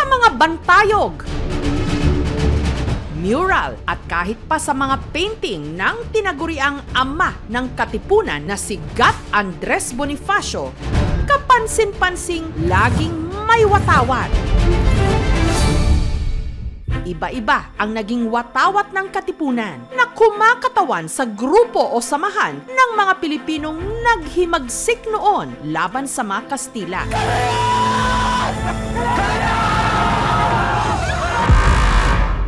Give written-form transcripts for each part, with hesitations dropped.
mga bantayog, mural at kahit pa sa mga painting ng tinaguriang ama ng Katipunan na si Gat Andres Bonifacio, kapansin-pansing laging may watawat. Iba-iba ang naging watawat ng Katipunan na kumakatawan sa grupo o samahan ng mga Pilipinong naghimagsik noon laban sa mga Kastila.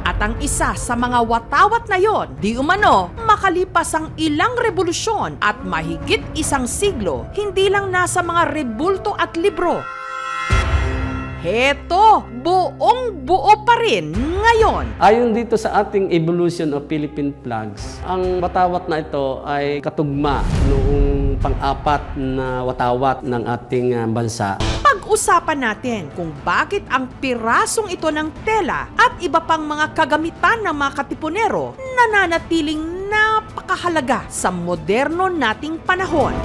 At ang isa sa mga watawat na yon, di umano, makalipas ang ilang revolusyon at mahigit isang siglo, hindi lang nasa mga rebulto at libro. Heto, buong-buo pa rin ngayon. Ayon dito sa ating Evolution of Philippine Flags, ang watawat na ito ay katugma noong pang-apat na watawat ng ating bansa. Pag-usapan natin kung bakit ang pirasong ito ng tela at iba pang mga kagamitan ng mga Katipunero nananatiling napakahalaga sa moderno nating panahon.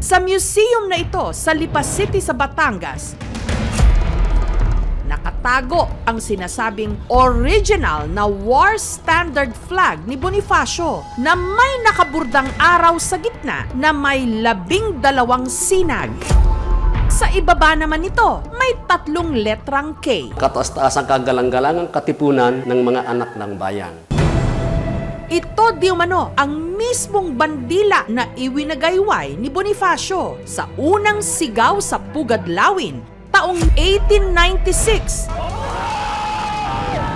Sa museum na ito sa Lipa City sa Batangas, nakatago ang sinasabing original na war standard flag ni Bonifacio na may nakaburdang araw sa gitna na may 12 sinag. Sa ibaba naman nito, may 3 letrang K. Kataas-taasang kagalang-galangang katipunan ng mga anak ng bayan. Ito di umano ang mismong bandila na iwinagayway ni Bonifacio sa unang sigaw sa Pugadlawin taong 1896.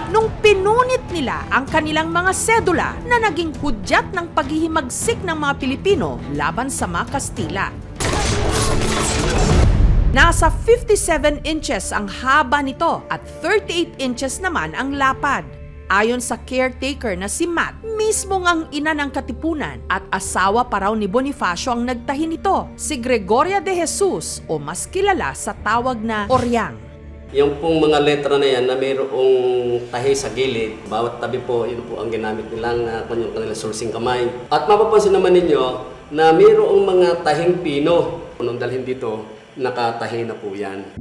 Nung pinunit nila ang kanilang mga sedula na naging hudyat ng paghihimagsik ng mga Pilipino laban sa mga Kastila. Nasa 57 inches ang haba nito at 38 inches naman ang lapad. Ayon sa caretaker na si Matt, mismong ang ina ng Katipunan at asawa pa raw ni Bonifacio ang nagtahi nito, si Gregoria de Jesus o mas kilala sa tawag na Oryang. Yung pong mga letra na yan na mayroong tahi sa gilid, bawat tabi po, yun po ang ginamit nilang kanilang sourcing kamay. At mapapansin naman ninyo na mayroong mga tahing pino. Nung dalhin dito, nakatahi na po yan.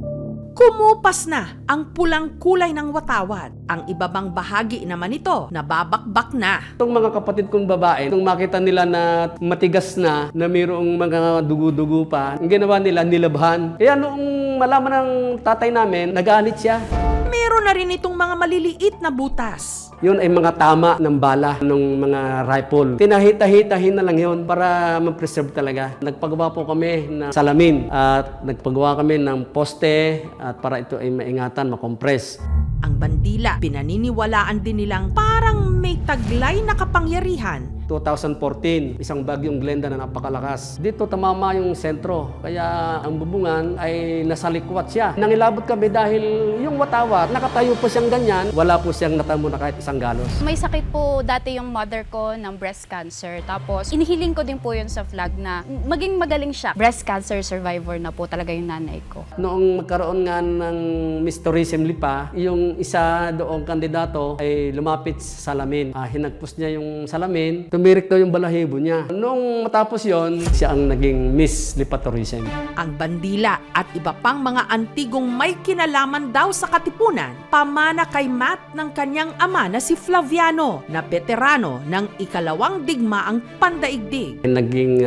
Kumupas na ang pulang kulay ng watawat. Ang ibabang bahagi naman nito, nababakbak na. Itong mga kapatid kong babae, nung makita nila na matigas na mayroong mga dugo-dugo pa, ang ginawa nila, nilabhan. Kaya noong malaman ng tatay namin, nagalit siya. Meron na rin itong mga maliliit na butas. Yun ay mga tama ng bala ng mga rifle. Tinahit-tahin na lang yun para ma-preserve talaga. Nagpagawa po kami ng salamin at nagpagawa kami ng poste at para ito ay maingatan, makompress. Ang bandila, pinaniniwalaan din nilang parang may taglay na kapangyarihan. 2014, isang bagyong Glenda na napakalakas. Dito tamama yung sentro, kaya ang bubungan ay nasa likwat siya. Nangilabot kami dahil yung watawat, nakatayo po siyang ganyan, wala po siyang natamo na kahit isang galos. May sakit po dati yung mother ko ng breast cancer. Tapos inihiling ko din po yun sa flag na maging magaling siya. Breast cancer survivor na po talaga yung nanay ko. Noong magkaroon nga ng Miss Tourism Lipa, yung isa doong kandidato ay lumapit sa salamin. Hinagpos niya yung salamin, tumirik daw yung balahibo niya. Noong matapos yon, siya ang naging Miss Lipa Tourism. Ang bandila at iba pang mga antigong may kinalaman daw sa Katipunan, pamana kay Matt ng kanyang ama na si Flaviano, na veterano ng ikalawang digmaang pandaigdig. Naging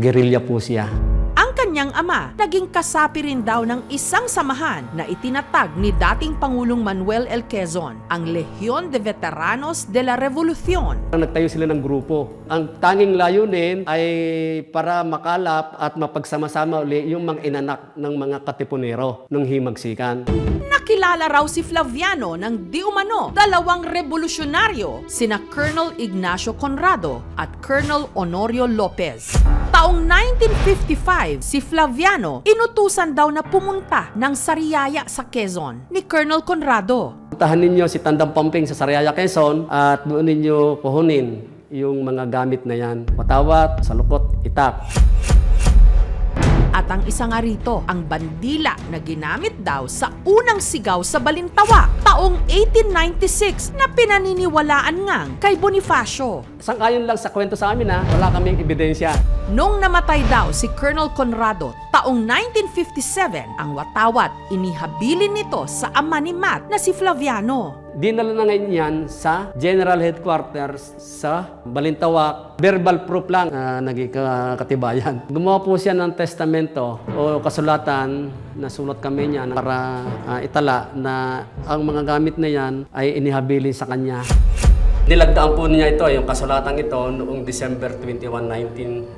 guerrilla po siya. Ang kanyang ama, naging kasapi rin daw ng isang samahan na itinatag ni dating Pangulong Manuel L. Quezon, ang Legion de Veteranos de la Revolucion. Nagtayo sila ng grupo. Ang tanging layunin ay para makalap at mapagsama-sama uli yung mga inanak ng mga Katipunero ng himagsikan. Nakilala raw si Flaviano ng di umano 2 revolusyonaryo, sina Colonel Ignacio Conrado at Colonel Honorio Lopez. Taong 1955, si Flaviano inutusan daw na pumunta ng Sariaya sa Quezon ni Colonel Conrado. Puntahan ninyo si Tandang Pamping sa Sariaya, Quezon at doon ninyo kuhunin yung mga gamit na yan. Watawat, salukot, itak. At At ang isa nga rito, ang bandila na ginamit daw sa unang sigaw sa Balintawak taong 1896 na pinaniniwalaan ngang kay Bonifacio. Sang-ayon lang sa kwento sa amin wala kaming ebidensya. Nung namatay daw si Colonel Conrado taong 1957, ang watawat inihabilin nito sa ama ni Matt na si Flaviano. Dinala na ngayon yan sa General Headquarters sa Balintawak. Verbal proof lang naging katibayan. Gumawa po siya ng testamento o kasulatan na sulat kami niya para itala na ang mga gamit na yan ay inihabilin sa kanya. Nilagdaan po niya ito, yung kasulatang ito, noong December 21,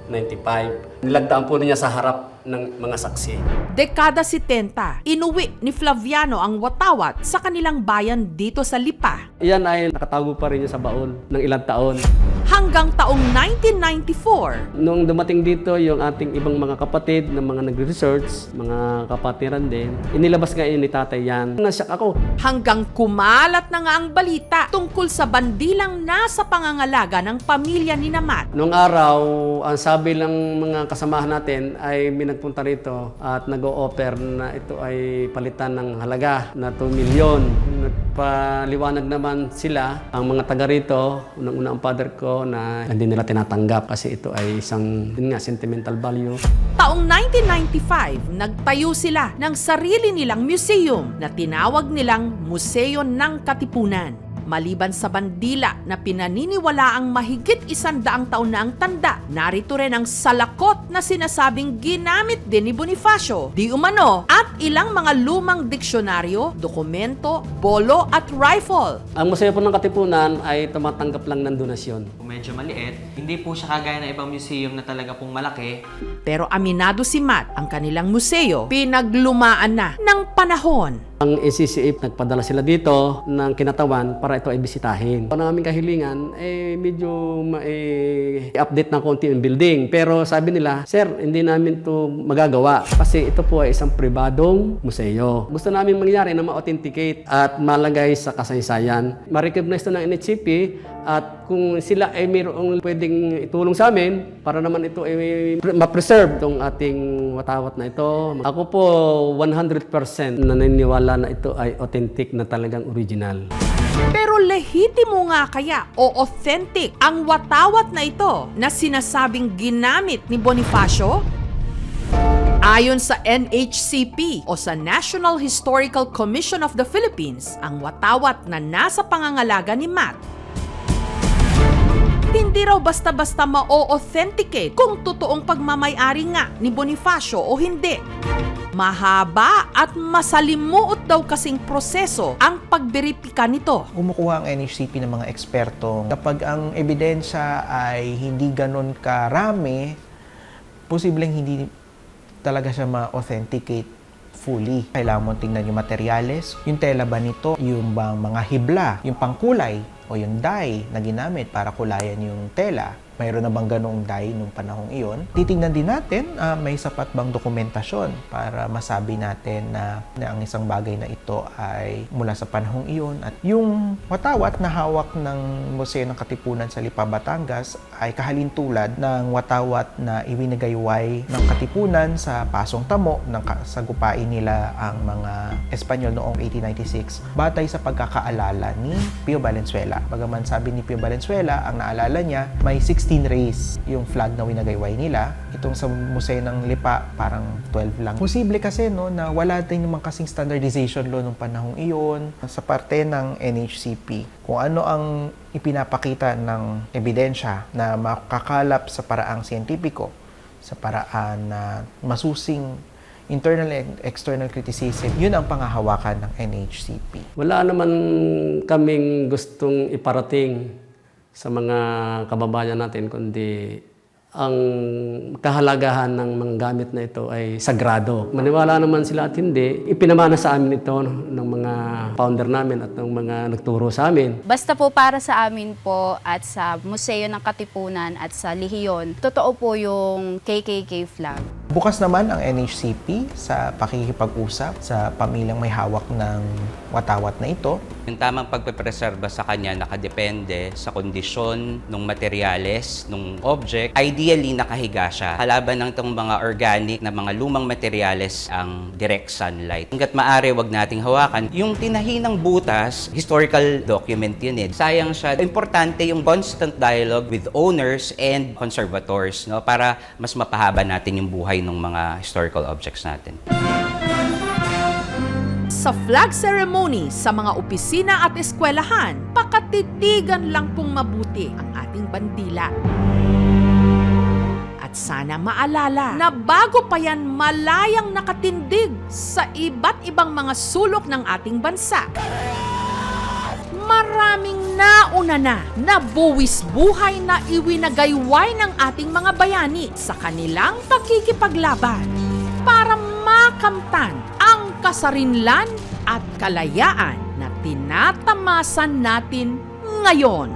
1995. Nilagdaan po niya sa harap ng mga saksi. Dekada 70, inuwi ni Flaviano ang watawat sa kanilang bayan dito sa Lipa. Iyan ay nakatago pa rin niya sa baon ng ilang taon. Hanggang taong 1994, Nung dumating dito yung ating ibang mga kapatid na mga nagre-research, mga kapatiran din, inilabas nga ni tatay yan. Nasyak ako. hanggang kumalat na nga ang balita tungkol sa bandilang nasa pangangalaga ng pamilya ni Matt. Nung araw, ang sabi lang mga kasamahan natin ay may nagpunta rito at nag-o-offer na ito ay palitan ng halaga na 2 million. Nagpaliwanag naman sila, ang mga taga rito, unang-una ang father ko, na hindi nila tinatanggap kasi ito ay isang sentimental value. Taong 1995, nagtayo sila ng sarili nilang museum na tinawag nilang Museo ng Katipunan. Maliban sa bandila na pinaniniwalaang mahigit 100 taon na ang tanda, narito rin ang salakot na sinasabing ginamit din ni Bonifacio, di umano, at ilang mga lumang diksyonaryo, dokumento, bolo at rifle. Ang Museo po ng Katipunan ay tumatanggap lang ng donasyon. Kung medyo maliit, hindi po siya kagaya ng ibang museum na talaga pong malaki. Pero aminado si Matt, ang kanilang museo, pinaglumaan na ng panahon. Ang ACCF, nagpadala sila dito ng kinatawan para ito ay bisitahin. Ang aming kahilingan, medyo i-update ng konti yung building. Pero sabi nila, Sir, hindi namin to magagawa kasi ito po ay isang pribadong museo. Gusto namin mangyari na ma-authenticate at malagay sa kasaysayan. Ma-recognize ito ng NHCP at kung sila ay mayroong pwedeng itulong sa amin para naman ito ay ma-preserve itong ating watawat na ito. Ako po 100% naniniwala na ito ay authentic na talagang original. Pero lehitimo nga kaya o authentic ang watawat na ito na sinasabing ginamit ni Bonifacio? Ayon sa NHCP o sa National Historical Commission of the Philippines, ang watawat na nasa pangangalaga ni Matt, hindi raw basta-basta ma-authenticate kung totoong pagmamay-ari nga ni Bonifacio o hindi. Mahaba at masalimuot daw kasing proseso ang pagberipika nito. Kumukuha ang NHCP ng mga eksperto. Kapag ang ebidensya ay hindi ganon karami, posibleng hindi talaga siya ma-authenticate fully. Kailangan mo tingnan yung materyales, yung tela ba nito, yung bang mga hibla, yung pangkulay o yung dye na ginamit para kulayan yung tela. Mayroon na bang ganong dye nung panahong iyon? Titingnan din natin, may sapat bang dokumentasyon para masabi natin na ang isang bagay na ito ay mula sa panahong iyon. At yung watawat na hawak ng Museo ng Katipunan sa Lipa, Batangas ay kahalintulad ng watawat na iwinagayway ng Katipunan sa Pasong Tamo nang sagupain nila ang mga Espanyol noong 1896 batay sa pagkakaalala ni Pio Valenzuela. Bagaman sabi ni Pio Valenzuela, ang naalala niya may 16 rays yung flag na winagayway nila. Itong sa Museo ng Lipa, parang 12 lang. Posible kasi na wala din naman kasing standardization law nung panahong iyon. Sa parte ng NHCP, kung ano ang ipinapakita ng ebidensya na makakalap sa paraang siyentipiko, sa paraan na masusing internal and external criticism, yun ang pangahawakan ng NHCP. Wala naman kaming gustong iparating sa mga kababayan natin, kundi ang kahalagahan ng mga gamit na ito ay sagrado. Maniwala naman sila at hindi, ipinamana sa amin ito ng mga founder namin at ng mga nagturo sa amin. Basta po para sa amin po at sa Museo ng Katipunan at sa Lehiyon, totoo po yung KKK flag. Bukas naman ang NHCP sa pakikipag-usap sa pamilyang may hawak ng watawat na ito. Yung tamang pagpepreserba sa kanya nakadepende sa kondisyon ng materyales, ng object. Ideally, nakahiga siya. Kalaban ng itong mga organic na mga lumang materyales ang direct sunlight. Hanggat maaari, wag nating hawakan. Yung tinahinang butas, historical document yun eh. Sayang siya. Importante yung constant dialogue with owners and conservators, no, para mas mapahaba natin yung buhay ng mga historical objects natin. Sa flag ceremony sa mga opisina at eskwelahan, pakatitigan lang pong mabuti ang ating bandila. At sana maalala na bago pa yan malayang nakatindig sa iba't ibang mga sulok ng ating bansa, maraming nauna na buwis buhay na iwinagayway ng ating mga bayani sa kanilang pagkikipaglaban para makamtan ang kasarinlan at kalayaan na tinatamasan natin ngayon.